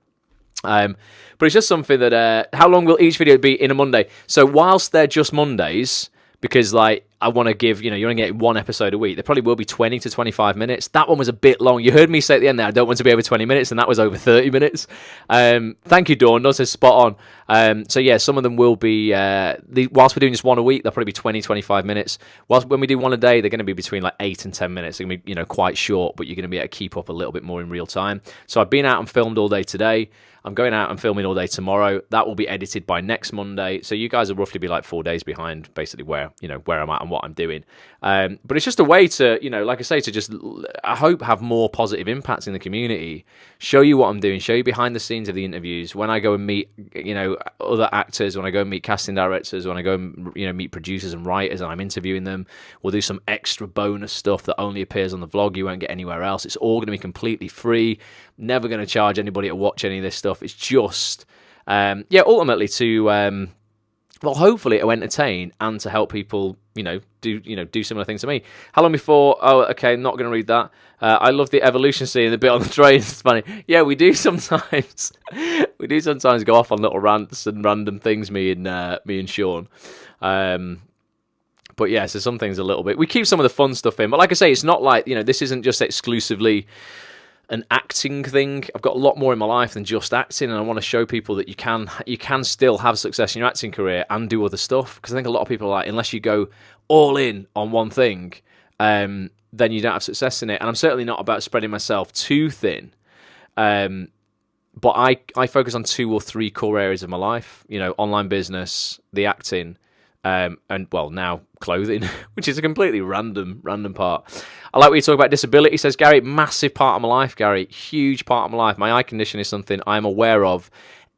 But it's just something that, how long will each video be in a Monday? So whilst they're just Mondays, because like I want to give, you only get 1 episode a week, there probably will be 20 to 25 minutes. That one was a bit long. You heard me say at the end there, I don't want to be over 20 minutes, and that was over 30 minutes. Thank you, Dawn. Those are spot on. So yeah, some of them will be, whilst we're doing just 1 a week, they'll probably be 20, 25 minutes. Whilst when we do 1 a day, they're going to be between like 8 and 10 minutes. They're going to be, quite short, but you're going to be able to keep up a little bit more in real time. So I've been out and filmed all day today. I'm going out and filming all day tomorrow. That will be edited by next Monday. So you guys will roughly be like 4 days behind, basically where I'm at. and what I'm doing. But it's just a way to, like I say, to just, I hope, have more positive impacts in the community, show you what I'm doing, show you behind the scenes of the interviews, when I go and meet, other actors, when I go and meet casting directors, when I go and, meet producers and writers and I'm interviewing them. We'll do some extra bonus stuff that only appears on the vlog. You won't get anywhere else. It's all going to be completely free. Never going to charge anybody to watch any of this stuff. It's just, ultimately to, hopefully to entertain and to help people, do similar things to me. How long before? Oh, okay, not going to read that. I love the evolution scene, the bit on the train. It's funny. Yeah, we do sometimes. We do sometimes go off on little rants and random things. Me and Sean. But yeah, so some things a little bit. We keep some of the fun stuff in, but like I say, it's not like this isn't just exclusively an acting thing. I've got a lot more in my life than just acting, and I want to show people that you can still have success in your acting career and do other stuff. Because I think a lot of people are like, unless you go all in on one thing, then you don't have success in it. And I'm certainly not about spreading myself too thin. But I focus on 2 or 3 core areas of my life. Online business, the acting, and now clothing, which is a completely random part. I like what you talk about disability, says Gary. Massive part of my life, Gary. Huge part of my life. My eye condition is something I'm aware of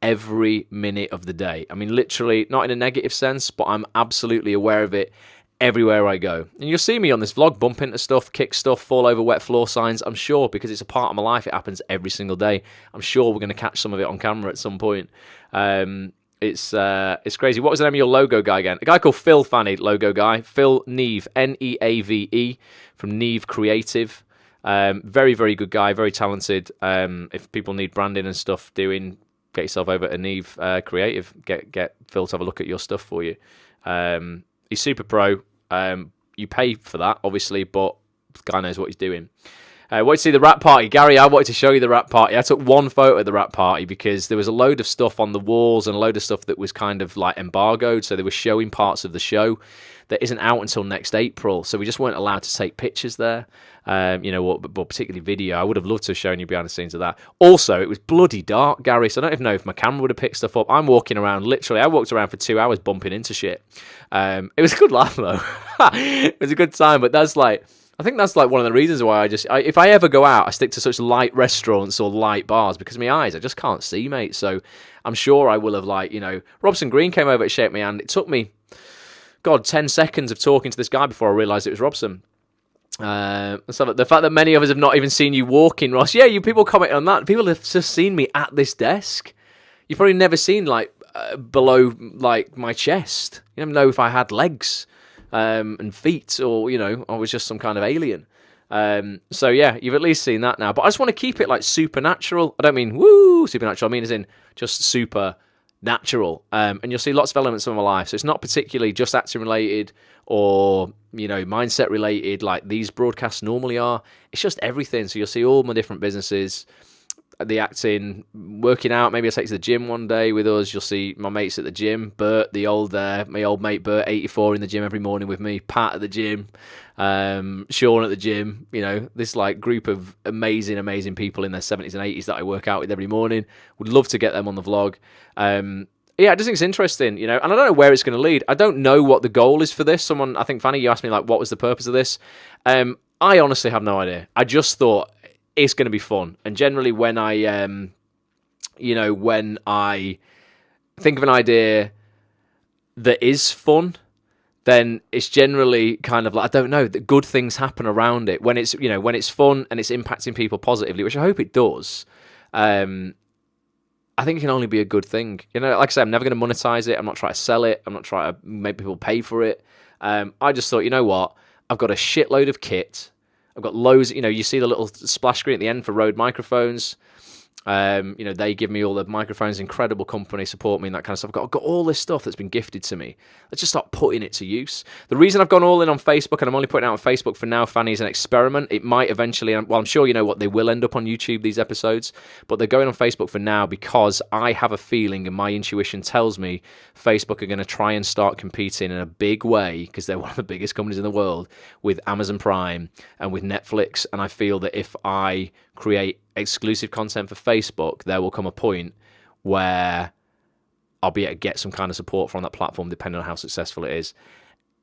every minute of the day. I mean, literally, not in a negative sense, but I'm absolutely aware of it everywhere I go. And you'll see me on this vlog bump into stuff, kick stuff, fall over wet floor signs, I'm sure, because it's a part of my life. It happens every single day. I'm sure we're going to catch some of it on camera at some point. It's crazy. What was the name of your logo guy again? A guy called Phil Fanny, logo guy. Phil Neve, Neave, from Neve Creative. Very, very good guy, very talented. If people need branding and stuff doing, get yourself over to Neve Creative. Get Phil to have a look at your stuff for you. He's super pro. You pay for that, obviously, but the guy knows what he's doing. Wanted to see the wrap party. Gary, I wanted to show you the wrap party. I took one photo of the wrap party because there was a load of stuff on the walls and a load of stuff that was kind of like embargoed, so they were showing parts of the show that isn't out until next April, so we just weren't allowed to take pictures there, or particularly video. I would have loved to have shown you behind the scenes of that. Also, it was bloody dark, Gary, so I don't even know if my camera would have picked stuff up. I'm walking around, literally, I walked around for 2 hours bumping into shit. It was a good laugh, though. It was a good time, but I think that's like one of the reasons why if I ever go out, I stick to such light restaurants or light bars because my eyes, I just can't see, mate. So I'm sure I will have Robson Green came over to shake my hand. It took me, 10 seconds of talking to this guy before I realised it was Robson. So the fact that many of us have not even seen you walking, Ross. Yeah, you people comment on that. People have just seen me at this desk. You've probably never seen below my chest. You never know if I had legs. And feet, or I was just some kind of alien. So yeah, you've at least seen that now. But I just want to keep it supernatural. I don't mean woo supernatural. I mean as in just supernatural. And you'll see lots of elements of my life. So it's not particularly just acting related or mindset related like these broadcasts normally are. It's just everything. So you'll see all my different businesses. The acting, working out. Maybe I'll take to the gym one day with us. You'll see my mates at the gym. Bert, my old mate Bert, 84, in the gym every morning with me. Pat at the gym. Sean at the gym. This group of amazing people in their 70s and 80s that I work out with every morning. Would love to get them on the vlog. I just think it's interesting, and I don't know where it's going to lead. I don't know what the goal is for this. I think, Fanny, you asked me, what was the purpose of this? I honestly have no idea. I just thought it's going to be fun. And generally when I think of an idea that is fun, then it's generally kind of I don't know, that good things happen around it. When it's, when it's fun and it's impacting people positively, which I hope it does, I think it can only be a good thing. Like I said, I'm never going to monetize it. I'm not trying to sell it. I'm not trying to make people pay for it. I just thought, you know what? I've got a shitload of kit. I've got loads, you see the little splash screen at the end for Rode microphones. They give me all the microphones, incredible company, support me and that kind of stuff. I've got all this stuff that's been gifted to me. Let's just start putting it to use. The reason I've gone all in on Facebook, and I'm only putting it out on Facebook for now, Fanny, is an experiment. It might eventually, I'm sure they will end up on YouTube, these episodes, but they're going on Facebook for now because I have a feeling and my intuition tells me Facebook are going to try and start competing in a big way, because they're one of the biggest companies in the world, with Amazon Prime and with Netflix. And I feel that if I create exclusive content for Facebook, there will come a point where I'll be able to get some kind of support from that platform, depending on how successful it is.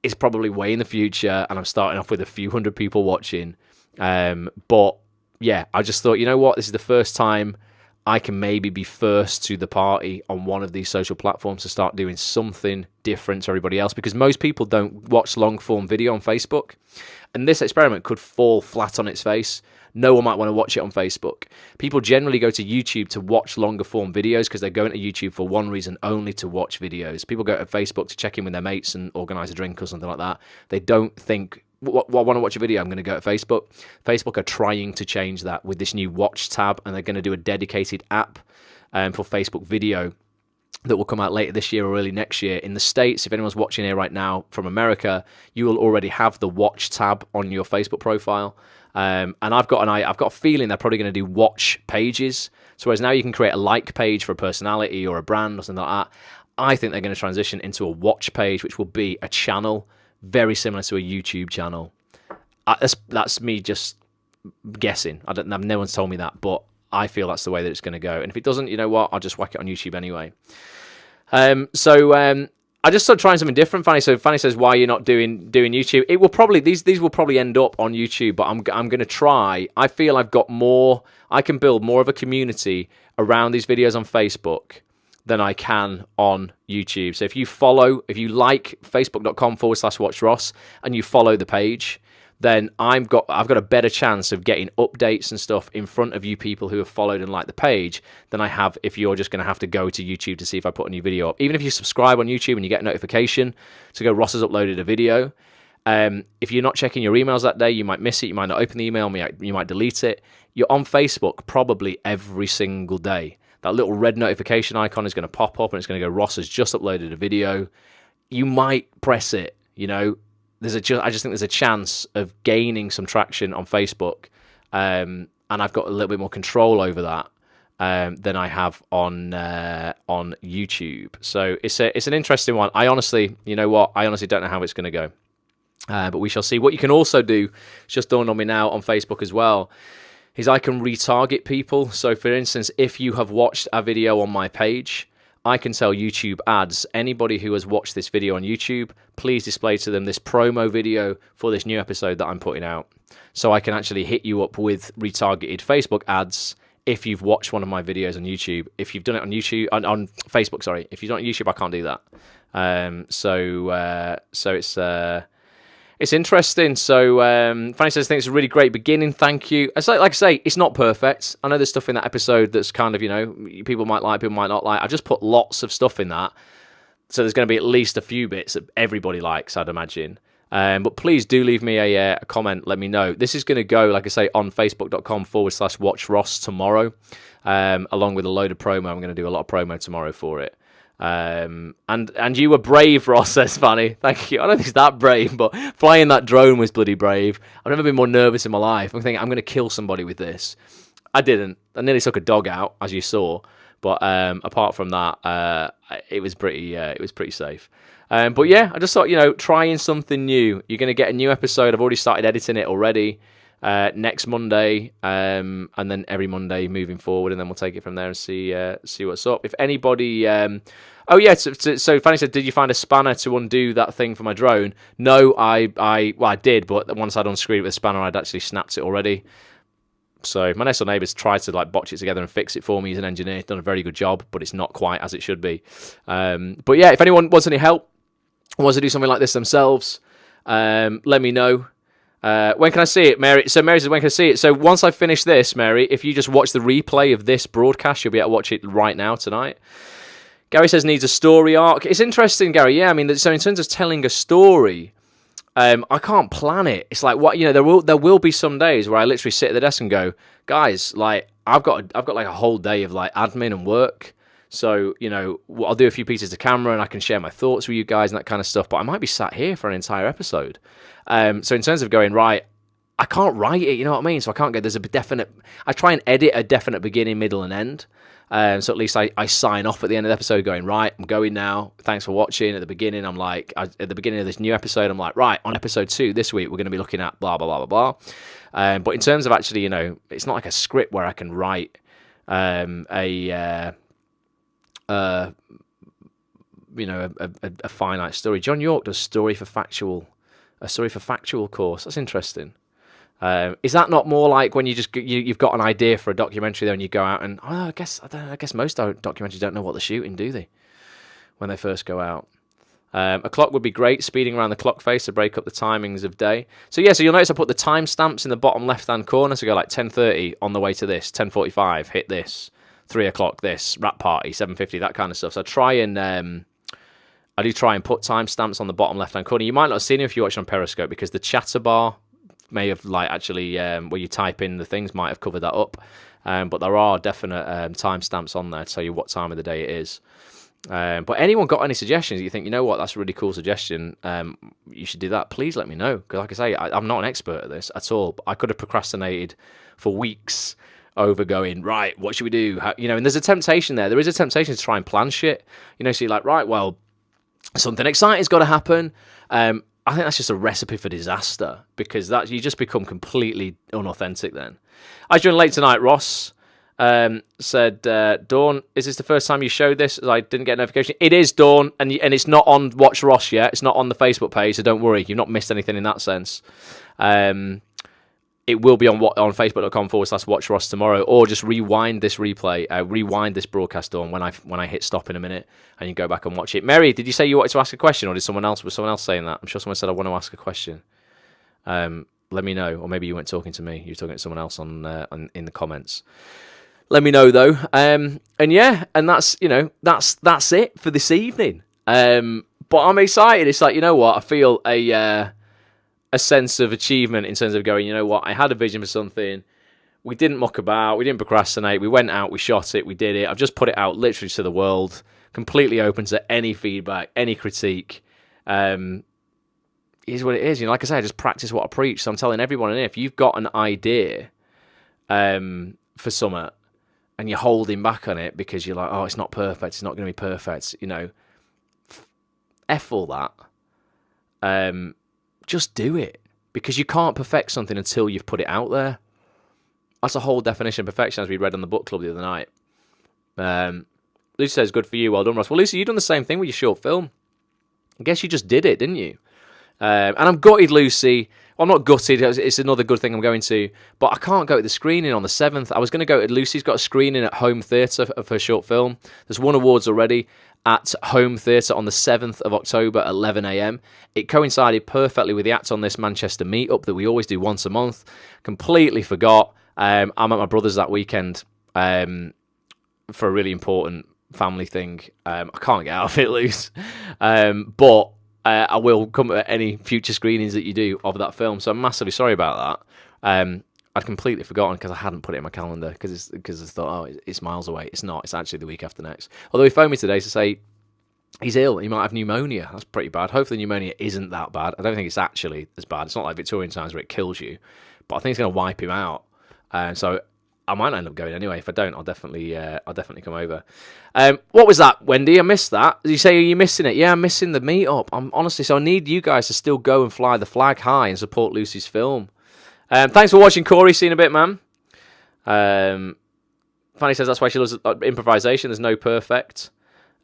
it's probably way in the future, and I'm starting off with a few hundred people watching. But yeah, I just thought, you know what, this is the first time I can maybe be first to the party on one of these social platforms to start doing something different to everybody else, because most people don't watch long form video on Facebook, and this experiment could fall flat on its face. No one might want to watch it on Facebook. People generally go to YouTube to watch longer form videos because they're going to YouTube for one reason only, to watch videos. People go to Facebook to check in with their mates and organise a drink or something like that. They don't think, well, I want to watch a video, I'm going to go to Facebook. Facebook are trying to change that with this new watch tab, and they're going to do a dedicated app for Facebook video that will come out later this year or early next year. In the States, if anyone's watching here right now from America, you will already have the watch tab on your Facebook profile. And I've got a feeling they're probably going to do watch pages. So whereas now you can create a like page for a personality or a brand or something like that, I think they're going to transition into a watch page, which will be a channel very similar to a YouTube channel. That's me just guessing. No one's told me that, but I feel that's the way that it's going to go. And if it doesn't, you know what? I'll just whack it on YouTube anyway. I just started trying something different, Fanny. So Fanny says, why you're not doing YouTube? It will probably, these will probably end up on YouTube, but I'm going to try. I feel I've got more, I can build more of a community around these videos on Facebook than I can on YouTube. So if you like facebook.com/watchross and you follow the page, then I've got a better chance of getting updates and stuff in front of you people who have followed and liked the page than I have if you're just going to have to go to YouTube to see if I put a new video up. Even if you subscribe on YouTube and you get a notification to go, Ross has uploaded a video, if you're not checking your emails that day, you might miss it, you might not open the email, you might delete it. You're on Facebook probably every single day. That little red notification icon is going to pop up and it's going to go, Ross has just uploaded a video. You might press it, you know. I just think there's a chance of gaining some traction on Facebook, and I've got a little bit more control over that than I have on YouTube. So it's an interesting one. I honestly, you know what? I honestly don't know how it's going to go, but we shall see. What you can also do, it's just dawned on me now on Facebook as well, is I can retarget people. So for instance, if you have watched a video on my page, I can tell YouTube ads, anybody who has watched this video on YouTube, please display to them this promo video for this new episode that I'm putting out. So I can actually hit you up with retargeted Facebook ads if you've watched one of my videos on YouTube. If you've done it on YouTube, on Facebook, sorry. If you've done it on YouTube, I can't do that. So it's interesting. So Fanny says, I think it's a really great beginning. Thank you. It's like I say, it's not perfect. I know there's stuff in that episode that's kind of, you know, people might like, people might not like. I just put lots of stuff in that. So there's going to be at least a few bits that everybody likes, I'd imagine. But please do leave me a comment. Let me know. This is going to go, like I say, on facebook.com/watchross tomorrow, along with a load of promo. I'm going to do a lot of promo tomorrow for it. And you were brave, Ross, says Fanny. Thank you. I don't think it's that brave, but flying that drone was bloody brave. I've never been more nervous in my life. I'm thinking I'm going to kill somebody with this. I didn't. I nearly took a dog out, as you saw. But apart from that, it was pretty safe. But yeah, I just thought, you know, trying something new. You're going to get a new episode. I've already started editing it already. Next Monday, and then every Monday moving forward, and then we'll take it from there and see what's up. If anybody, oh yeah, so Fanny said, did you find a spanner to undo that thing for my drone? No, I did, but once I'd unscrewed it with a spanner, I'd actually snapped it already. So my next door neighbour's tried to like botch it together and fix it for me. He's an engineer, done a very good job, but it's not quite as it should be. But yeah, if anyone wants any help, wants to do something like this themselves, let me know. When can I see it, Mary? So Mary says, when can I see it? So once I finish this, Mary, if you just watch the replay of this broadcast, you'll be able to watch it right now tonight. Gary says needs a story arc. It's interesting, Gary. Yeah, I mean, so in terms of telling a story, I can't plan it. It's like, what, you know, there will be some days where I literally sit at the desk and go, guys, like I've got like a whole day of like admin and work. So, you know, I'll do a few pieces of camera and I can share my thoughts with you guys and that kind of stuff. But I might be sat here for an entire episode. So in terms of going, right, I can't write it, you know what I mean? So I can't go, there's a definite, I try and edit a definite beginning, middle and end. So at least I sign off at the end of the episode going, right, I'm going now. Thanks for watching. At the beginning, I'm like, at the beginning of this new episode, I'm like, right, on episode 2 this week, we're going to be looking at blah, blah, blah, blah, blah. But in terms of actually, you know, it's not like a script where I can write a finite story. John York does a story for factual course. That's interesting. Is that not more like when you've got an idea for a documentary there and you go out and I guess most documentaries don't know what they're shooting, do they? When they first go out. A clock would be great, speeding around the clock face to break up the timings of day. So you'll notice I put the timestamps in the bottom left-hand corner, so go like 10:30 on the way to this, 10:45 hit this, 3 o'clock this, rap party, 7:50, that kind of stuff. So I do try and put timestamps on the bottom left-hand corner. You might not have seen it if you watch on Periscope because the chatter bar may have actually where you type in the things might have covered that up. But there are definite timestamps on there to tell you what time of the day it is. But anyone got any suggestions you think, you know what, that's a really cool suggestion, you should do that, please let me know. Because like I say, I'm not an expert at this at all. But I could have procrastinated for weeks over going, right, what should we do? And there's a temptation there. There is a temptation to try and plan shit. So you're like, right, well, something exciting's got to happen. I think that's just a recipe for disaster because you just become completely unauthentic then. I joined late tonight, Ross. Said, Dawn, is this the first time you showed this? I didn't get a notification. It is, Dawn, and it's not on Watch Ross yet. It's not on the Facebook page, so don't worry. You've not missed anything in that sense. It will be on facebook.com/Watch Ross tomorrow, or just rewind this replay, rewind this broadcast, Dawn, when I hit stop in a minute, and you go back and watch it. Mary, did you say you wanted to ask a question, or was someone else saying that? I'm sure someone said I want to ask a question. Let me know, or maybe you weren't talking to me. You were talking to someone else in the comments. Let me know though, and that's that's it for this evening. But I'm excited. It's like, you know what, I feel a sense of achievement in terms of going, you know what, I had a vision for something. We didn't muck about, we didn't procrastinate. We went out, we shot it, we did it. I've just put it out literally to the world, completely open to any feedback, any critique. Here's what it is. Like I say, I just practice what I preach. So I'm telling everyone in here, if you've got an idea for something, and you're holding back on it because you're like, oh, it's not perfect, it's not going to be perfect, F all that. Just do it. Because you can't perfect something until you've put it out there. That's a whole definition of perfection, as we read on the book club the other night. Lucy says, good for you, well done, Ross. Well, Lucy, you've done the same thing with your short film. I guess you just did it, didn't you? And I'm gutted, Lucy. Well, I'm not gutted, it's another good thing I'm going to, but I can't go to the screening on the 7th. I was going to go to Lucy's got a screening at Home Theatre of her short film. There's won awards already at Home Theatre on the 7th of October at 11 a.m. It coincided perfectly with the Act on This Manchester meetup that we always do once a month. Completely forgot. I'm at my brother's that weekend for a really important family thing. I can't get out of it, Luce. But I will come to any future screenings that you do of that film. So I'm massively sorry about that. I'd completely forgotten because I hadn't put it in my calendar because I thought, oh, it's miles away. It's not. It's actually the week after next. Although he phoned me today to say he's ill. He might have pneumonia. That's pretty bad. Hopefully pneumonia isn't that bad. I don't think it's actually as bad. It's not like Victorian times where it kills you. But I think it's going to wipe him out. So I might end up going anyway. If I don't, I'll definitely come over. What was that, Wendy? I missed that. Did you say you're missing it? Yeah, I'm missing the meetup. So I need you guys to still go and fly the flag high and support Lucy's film. Thanks for watching, Corey. See you in a bit, man. Fanny says that's why she loves improvisation. There's no perfect.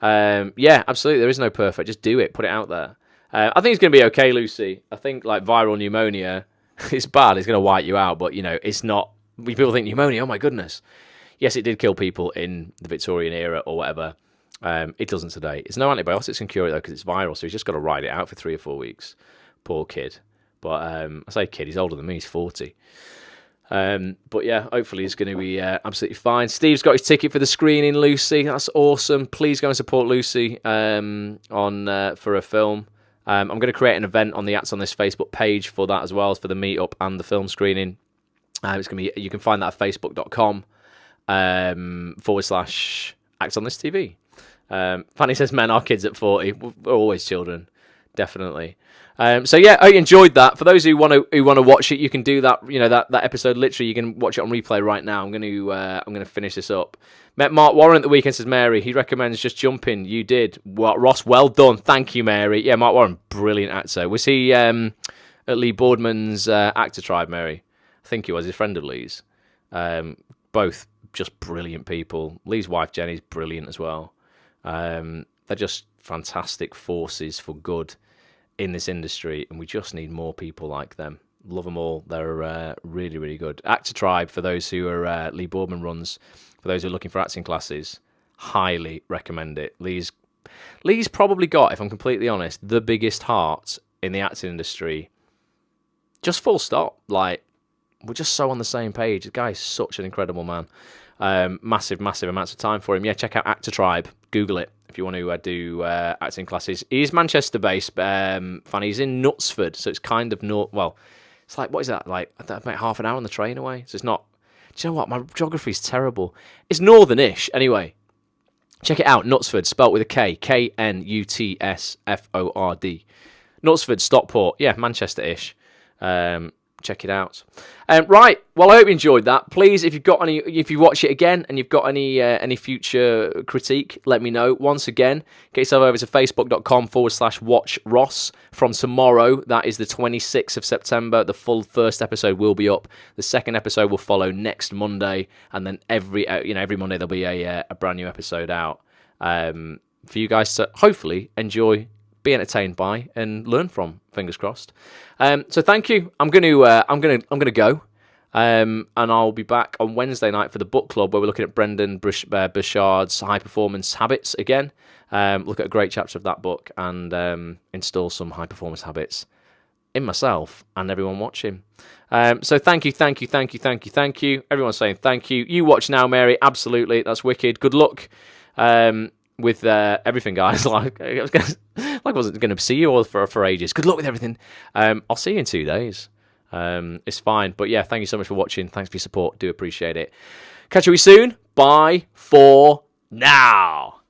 Yeah, absolutely. There is no perfect. Just do it. Put it out there. I think it's going to be okay, Lucy. I think like viral pneumonia, it's bad. It's going to wipe you out, but it's not. People think pneumonia, oh my goodness. Yes, it did kill people in the Victorian era or whatever. It doesn't today. It's no antibiotics can cure it though because it's viral, so he's just got to ride it out for 3 or 4 weeks. Poor kid. But I say kid, he's older than me, he's 40. But yeah, hopefully he's going to be absolutely fine. Steve's got his ticket for the screening, Lucy. That's awesome. Please go and support Lucy for a film. I'm going to create an event on the Acts on This Facebook page for that as well, as for the meetup and the film screening. It's going to be. You can find that at facebook.com /Acts on This TV. Fanny says men are kids at 40. We're always children, definitely. So yeah, I enjoyed that. For those who want to watch it, you can do that. That episode. Literally, you can watch it on replay right now. I'm going to finish this up. Met Mark Warren at the weekend, says Mary. He recommends just jumping. You did. Well, Ross, well done. Thank you, Mary. Yeah, Mark Warren, brilliant actor. Was he at Lee Boardman's actor tribe, Mary? I think he was. He's a friend of Lee's. Both just brilliant people. Lee's wife, Jenny's brilliant as well. They're just fantastic forces for good in this industry, and we just need more people like them. Love them all. They're really, really good. Actor Tribe, for those who are Lee Boardman runs, for those who are looking for acting classes, highly recommend it. Lee's probably got, if I'm completely honest, the biggest heart in the acting industry. Just full stop. Like, we're just so on the same page. The guy is such an incredible man. Massive amounts of time for him. Yeah, check out Actor Tribe. Google it if you want to do acting classes. He's Manchester-based, fan. He's in Knutsford, so it's kind of well, it's like, what is that? Like, about half an hour on the train away. So it's not. Do you know what? My geography's terrible. It's northern-ish, anyway. Check it out. Knutsford, spelt with a K. Knutsford. Knutsford, Stockport. Yeah, Manchester-ish. Check it out. Right. Well, I hope you enjoyed that. Please, if you watch it again and you've got any future critique, let me know. Once again, get yourself over to facebook.com/watch Ross. From tomorrow, that is the 26th of September, the full first episode will be up. The second episode will follow next Monday, and then every Monday there'll be a brand new episode out for you guys to hopefully enjoy, be entertained by, and learn from. Fingers crossed. So thank you. I'm gonna go, and I'll be back on Wednesday night for the book club, where we're looking at Brendan Burchard's High Performance Habits again. Look at a great chapter of that book and install some high performance habits in myself and everyone watching. So thank you. Everyone's saying thank you. You watch now, Mary. Absolutely, that's wicked. Good luck. With everything, guys. I wasn't going to see you all for ages. Good luck with everything. I'll see you in 2 days. It's fine. But yeah, thank you so much for watching. Thanks for your support. Do appreciate it. Catch you soon. Bye for now.